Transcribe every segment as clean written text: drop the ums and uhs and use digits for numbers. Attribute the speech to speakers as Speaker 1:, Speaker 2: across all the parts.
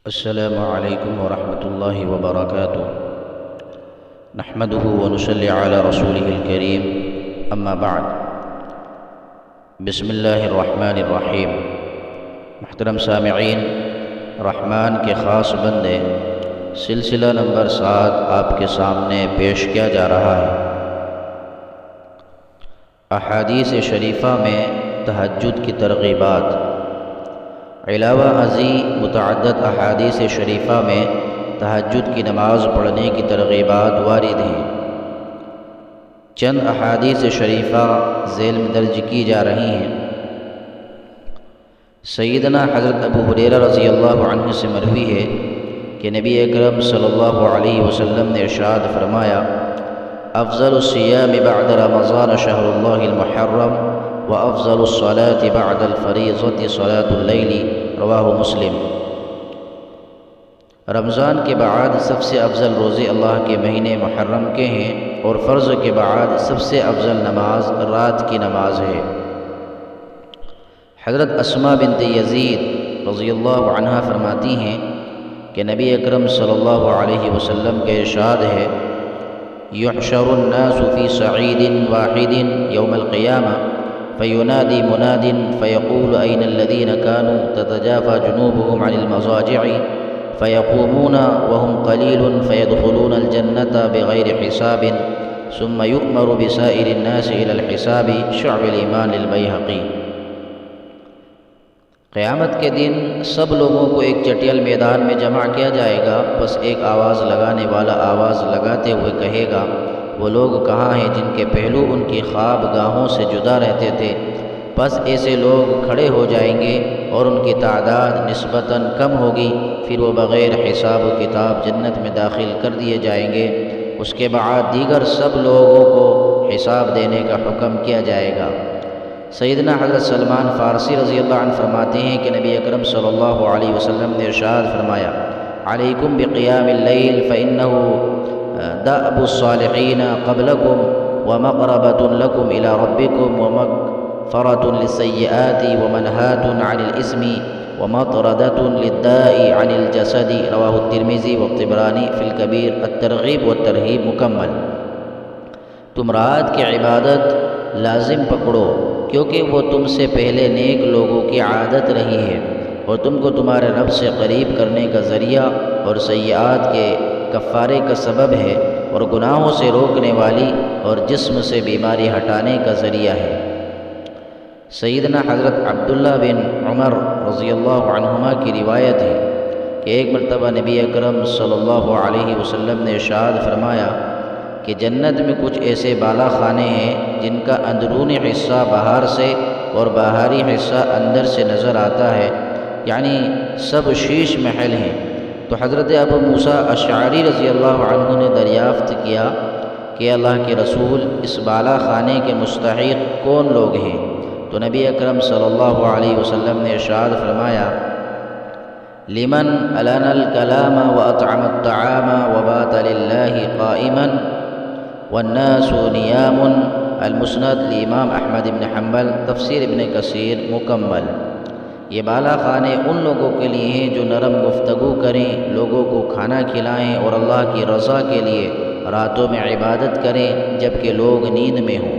Speaker 1: السلام علیکم ورحمۃ اللہ وبرکاتہ نحمده ونصلی علی رسوله الکریم اما بعد بسم اللہ الرحمن الرحیم۔ محترم سامعین، رحمان کے خاص بندے سلسلہ نمبر 7 آپ کے سامنے پیش کیا جا رہا ہے۔ احادیث شریفہ میں تہجد کی ترغیبات۔ علاوہ ازیں متعدد احادیث شریفہ میں تہجد کی نماز پڑھنے کی ترغیبات وارد ہیں۔ چند احادیث شریفہ ذیل میں درج کی جا رہی ہیں۔ سیدنا حضرت ابو ہریرہ رضی اللہ عنہ سے مروی ہے کہ نبی اکرم صلی اللہ علیہ وسلم نے ارشاد فرمایا: افضل الصیام بعد رمضان شہر اللہ المحرم وافضل الصلاة بعد الفریضۃ صلاة اللیل، رواہ مسلم۔ رمضان کے بعد سب سے افضل روزے اللہ کے مہینے محرم کے ہیں، اور فرض کے بعد سب سے افضل نماز رات کی نماز ہے۔ حضرت اسماء بنت یزید رضی اللہ عنہا فرماتی ہیں کہ نبی اکرم صلی اللہ علیہ وسلم کے ارشاد ہے: یحشر الناس فی صعید واحد یوم القیامہ فینادی مناد فیقول این الذین کانوا تتجافى جنوبهم عن المضاجع فیقومون وهم قلیل فیدخلون الجنة بغیر حساب ثم یؤمر بسائر الناس الى الحساب، شعب الایمان للبیہقی۔ قیامت کے دن سب لوگوں کو ایک چٹیل میدان میں جمع کیا جائے گا، پس ایک آواز لگانے والا آواز لگاتے ہوئے کہے گا: وہ لوگ کہاں ہیں جن کے پہلو ان کی خواب گاہوں سے جدا رہتے تھے؟ پس ایسے لوگ کھڑے ہو جائیں گے اور ان کی تعداد نسبتاً کم ہوگی، پھر وہ بغیر حساب و کتاب جنت میں داخل کر دیے جائیں گے۔ اس کے بعد دیگر سب لوگوں کو حساب دینے کا حکم کیا جائے گا۔ سیدنا حضرت سلمان فارسی رضی اللہ عنہ فرماتے ہیں کہ نبی اکرم صلی اللہ علیہ وسلم نے ارشاد فرمایا: علیکم بقیام اللیل فإنہ دأب الصالحین قبلکم ومقربۃ لکم الی ربکم ومغفرۃ للسیئات ومنہاۃ عن الاسم ومطردۃ للداء عن الجسد، رواہ الترمذی والطبرانی فی الکبیر۔ الترغیب والترہیب مکمل۔ تم رات کی عبادت لازم پکڑو، کیونکہ وہ تم سے پہلے نیک لوگوں کی عادت رہی ہے، اور تم کو تمہارے رب سے قریب کرنے کا ذریعہ اور سیئات کے کفارے کا سبب ہے، اور گناہوں سے روکنے والی اور جسم سے بیماری ہٹانے کا ذریعہ ہے۔ سیدنا حضرت عبداللہ بن عمر رضی اللہ عنہما کی روایت ہے کہ ایک مرتبہ نبی اکرم صلی اللہ علیہ وسلم نے ارشاد فرمایا کہ جنت میں کچھ ایسے بالا خانے ہیں جن کا اندرونی حصہ باہر سے اور باہری حصہ اندر سے نظر آتا ہے، یعنی سب شیش محل ہیں۔ تو حضرت ابو موسیٰ اشعری رضی اللہ عنہ نے دریافت کیا کہ اللہ کے رسول، اس بالا خانے کے مستحق کون لوگ ہیں؟ تو نبی اکرم صلی اللہ علیہ وسلم نے ارشاد فرمایا: لمن الان الکلام واطعم الطعام وبات للہ قائما والناس نیام۔ المسند لامام احمد بن حنبل، تفسیر ابن کثیر مکمل۔ یہ بالا خانے ان لوگوں کے لیے ہیں جو نرم گفتگو کریں، لوگوں کو کھانا کھلائیں اور اللہ کی رضا کے لیے راتوں میں عبادت کریں جبکہ لوگ نیند میں ہوں۔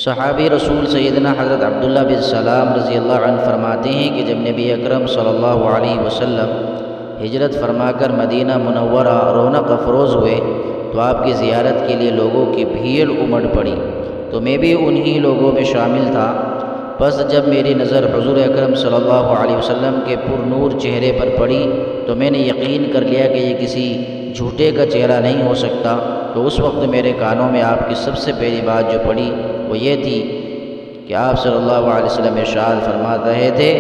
Speaker 1: صحابی رسول سیدنا حضرت عبداللہ بن سلام رضی اللہ عنہ فرماتے ہیں کہ جب نبی اکرم صلی اللہ علیہ وسلم ہجرت فرما کر مدینہ منورہ رونق افروز ہوئے تو آپ کی زیارت کے لیے لوگوں کی بھیڑ امڑ پڑی، تو میں بھی انہی لوگوں میں شامل تھا۔ پس جب میری نظر حضور اکرم صلی اللہ علیہ وسلم کے پر نور چہرے پر پڑی تو میں نے یقین کر لیا کہ یہ کسی جھوٹے کا چہرہ نہیں ہو سکتا۔ تو اس وقت میرے کانوں میں آپ کی سب سے پہلی بات جو پڑی وہ یہ تھی کہ آپ صلی اللہ علیہ وسلم ارشاد فرما رہے تھے: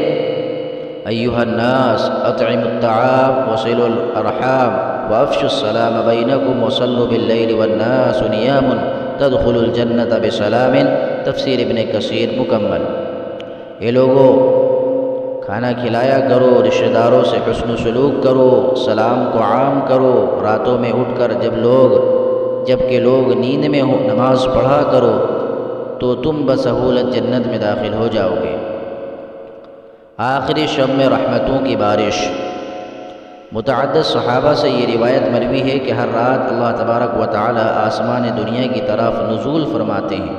Speaker 1: ایھا الناس اطعموا الطعام وصلوا الارحام وافشوا السلام بینکم وصلوا باللیل والناس نیام تدخلوا الجنة بسلام۔ تفسیر ابن کثیر مکمل۔ اے لوگو، کھانا کھلایا کرو، رشتہ داروں سے حسن و سلوک کرو، سلام کو عام کرو، راتوں میں اٹھ کر جبکہ لوگ نیند میں ہوں نماز پڑھا کرو، تو تم بسہولت جنت میں داخل ہو جاؤ گے۔ آخری شب میں رحمتوں کی بارش۔ متعدد صحابہ سے یہ روایت مروی ہے کہ ہر رات اللہ تبارک و تعالی آسمان دنیا کی طرف نزول فرماتے ہیں،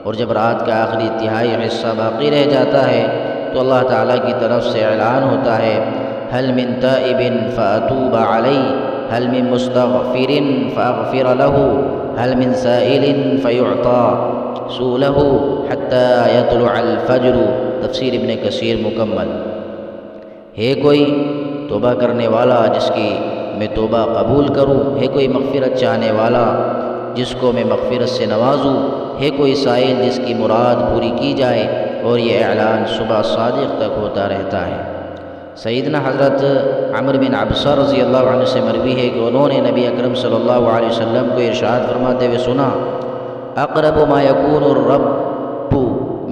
Speaker 1: اور جب رات کا آخری تہائی حصہ باقی رہ جاتا ہے تو اللہ تعالیٰ کی طرف سے اعلان ہوتا ہے، هل من تائب فأتوب علیہ، هل من مستغفر فأغفر له، هل من سائل فيعطى سؤله حتى يطلع الفجر۔ تفسیر ابن کثیر مکمل۔ ہے کوئی توبہ کرنے والا جس کی میں توبہ قبول کروں، ہے کوئی مغفرت چاہنے والا جس کو میں مغفرت سے نوازوں، ہے کوئی سائل جس کی مراد پوری کی جائے، اور یہ اعلان صبح صادق تک ہوتا رہتا ہے۔ سیدنا حضرت عمرو بن عبسہ رضی اللہ عنہ سے مروی ہے کہ انہوں نے نبی اکرم صلی اللہ علیہ وسلم کو ارشاد فرماتے ہوئے سنا، اقرب ما یکون الرب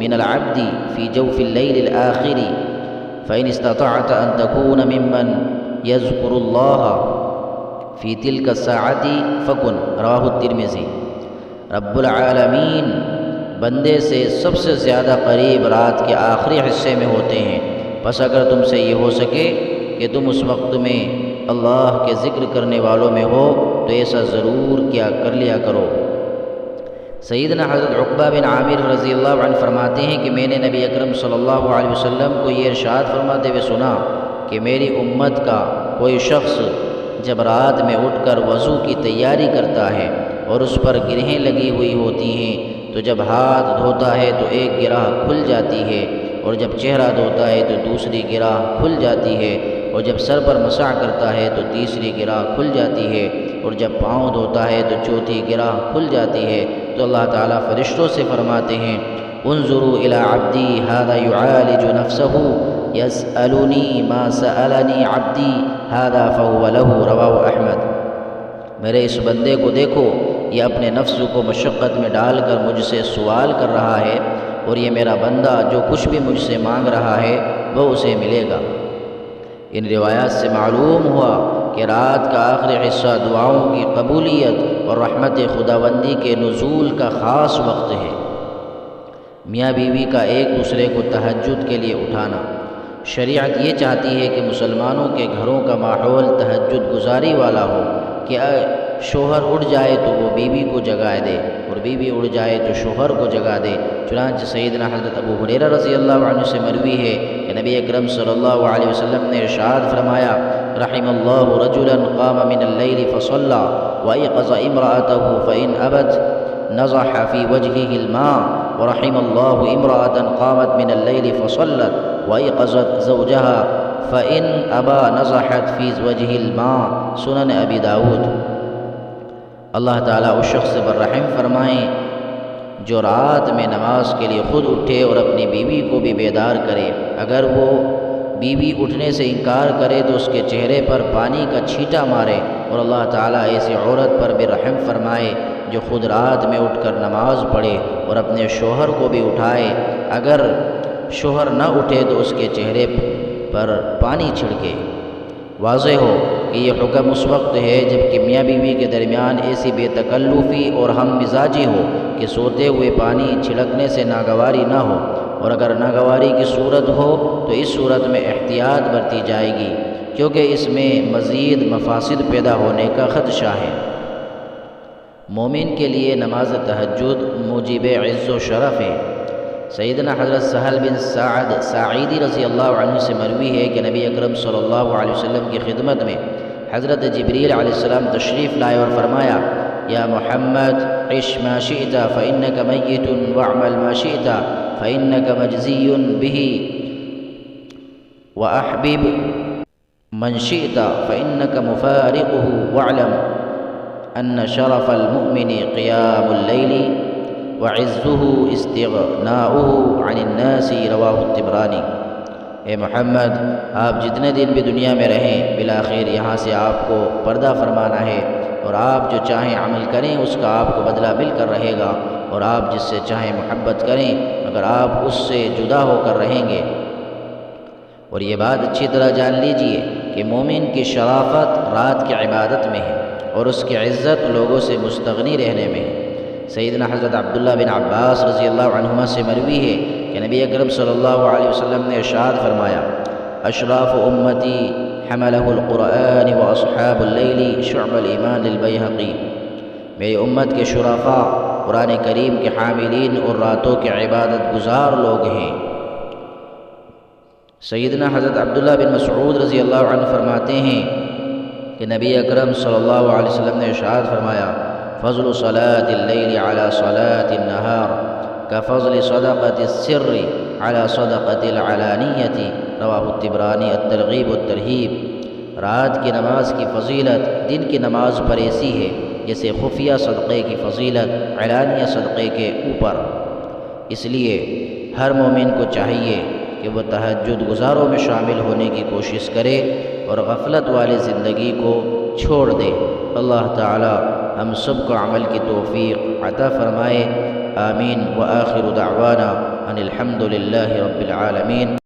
Speaker 1: من العبد فی جوف اللیل الآخر فإن استطعت أن تكون ممن يذكر الله في تلك الساعة فكن۔ رواہ الترمذی۔ رب العالمین بندے سے سب سے زیادہ قریب رات کے آخری حصے میں ہوتے ہیں، بس اگر تم سے یہ ہو سکے کہ تم اس وقت میں اللہ کے ذکر کرنے والوں میں ہو تو ایسا ضرور کیا کر لیا کرو۔ سیدنا حضرت عقبہ بن عامر رضی اللہ عنہ فرماتے ہیں کہ میں نے نبی اکرم صلی اللہ علیہ وسلم کو یہ ارشاد فرماتے ہوئے سنا کہ میری امت کا کوئی شخص جب رات میں اٹھ کر وضو کی تیاری کرتا ہے اور اس پر گرہیں لگی ہوئی ہوتی ہیں تو جب ہاتھ دھوتا ہے تو ایک گرہ کھل جاتی ہے، اور جب چہرہ دھوتا ہے تو دوسری گرہ کھل جاتی ہے، اور جب سر پر مسح کرتا ہے تو تیسری گرہ کھل جاتی ہے، اور جب پاؤں دھوتا ہے تو چوتھی گرہ کھل جاتی ہے، تو اللہ تعالیٰ فرشتوں سے فرماتے ہیں، انظروا الی عبدی ھذا یعالج نفسہ یسألنی ما سألنی عبدی ھذا فہو لہ۔ رواہ احمد۔ میرے اس بندے کو دیکھو، یہ اپنے نفس کو مشقت میں ڈال کر مجھ سے سوال کر رہا ہے، اور یہ میرا بندہ جو کچھ بھی مجھ سے مانگ رہا ہے وہ اسے ملے گا۔ ان روایات سے معلوم ہوا کہ رات کا آخری حصہ دعاؤں کی قبولیت اور رحمت خداوندی کے نزول کا خاص وقت ہے۔ میاں بیوی کا ایک دوسرے کو تہجد کے لیے اٹھانا۔ شریعت یہ چاہتی ہے کہ مسلمانوں کے گھروں کا ماحول تہجد گزاری والا ہو، کہ شوہر اٹھ جائے تو وہ بیوی کو جگائے دے، اور بیوی اٹھ جائے تو شوہر کو جگا دے۔ چنانچہ سیدنا حضرت ابو ہریرہ رضی اللہ عنہ سے مروی ہے کہ نبی اکرم صلی اللہ علیہ وسلم نے ارشاد فرمایا، رحم اللہ رجلا قام من اللیل فصلى وایقظ امرأته فإن ابت نضح في وجهه الماء، ورحم اللہ امرأة قامت من اللیل فصلت وایقظت زوجها فإن ابا نضحت في وجهه الماء۔ سنن ابی داود۔ اللہ تعالیٰ اس شخص پر رحم فرمائیں جو رات میں نماز کے لیے خود اٹھے اور اپنی بیوی کو بھی بیدار کرے۔ اگر وہ بیوی اٹھنے سے انکار کرے تو اس کے چہرے پر پانی کا چھینٹا مارے، اور اللہ تعالیٰ ایسی عورت پر بھی رحم فرمائے جو خود رات میں اٹھ کر نماز پڑھے اور اپنے شوہر کو بھی اٹھائے۔ اگر شوہر نہ اٹھے تو اس کے چہرے پر پانی چھڑکے۔ واضح ہو کہ یہ حکم اس وقت ہے جب کہ میاں بیوی کے درمیان ایسی بے تکلفی اور ہم مزاجی ہو کہ سوتے ہوئے پانی چھڑکنے سے ناگواری نہ ہو، اور اگر ناگواری کی صورت ہو تو اس صورت میں احتیاط برتی جائے گی، کیونکہ اس میں مزید مفاسد پیدا ہونے کا خدشہ ہے۔ مومن کے لیے نماز تہجد موجب عز و شرف ہے۔ سیدنا حضرت سہل بن سعد ساعدی رضی اللہ عنہ سے مروی ہے کہ نبی اکرم صلی اللہ علیہ وسلم کی خدمت میں حضرت جبریل علیہ السلام تشریف لائے اور فرمایا، یا محمد عش ما شئت فإنک میت واعمل ما شئت فإنک مجزی به واحبب من شئت فإنک مفارقه واعلم ان شرف المؤمن قیام اللیل وعزه استغناؤه عن الناس۔ رواہ الطبرانی۔ اے محمد، آپ جتنے دن بھی دنیا میں رہیں بالآخر یہاں سے آپ کو پردہ فرمانا ہے، اور آپ جو چاہیں عمل کریں اس کا آپ کو بدلہ مل کر رہے گا، اور آپ جس سے چاہیں محبت کریں مگر آپ اس سے جدا ہو کر رہیں گے۔ اور یہ بات اچھی طرح جان لیجئے کہ مومن کی شرافت رات کی عبادت میں ہے، اور اس کی عزت لوگوں سے مستغنی رہنے میں ہے۔ سیدنا حضرت عبداللہ بن عباس رضی اللہ عنہما سے مروی ہے کہ نبی اکرم صلی اللہ علیہ وسلم نے ارشاد فرمایا، اشراف امتی حملہ القرآن واصحاب اللیل شعب الایمان للبیہقی۔ میری امت کے شرفاء قرآن کریم کے حاملین اور راتوں کے عبادت گزار لوگ ہیں۔ سیدنا حضرت عبداللہ بن مسعود رضی اللہ عنہ فرماتے ہیں کہ نبی اکرم صلی اللہ علیہ وسلم نے ارشاد فرمایا، فضل صلاة اللیل علی صلاة النہار کفضل صدقۃ السر علی صدقۃ العلانیۃ، رواہ الطبرانی الترغیب والترہیب۔ رات کی نماز کی فضیلت دن کی نماز پر ایسی ہے جیسے خفیہ صدقے کی فضیلت علانیہ صدقے کے اوپر۔ اس لیے ہر مومن کو چاہیے کہ وہ تہجد گزاروں میں شامل ہونے کی کوشش کرے اور غفلت والی زندگی کو چھوڑ دے۔ اللہ تعالی ہم سب کو عمل کی توفیق عطا فرمائے، آمین۔ وآخر دعوانا ان الحمد للہ رب العالمین۔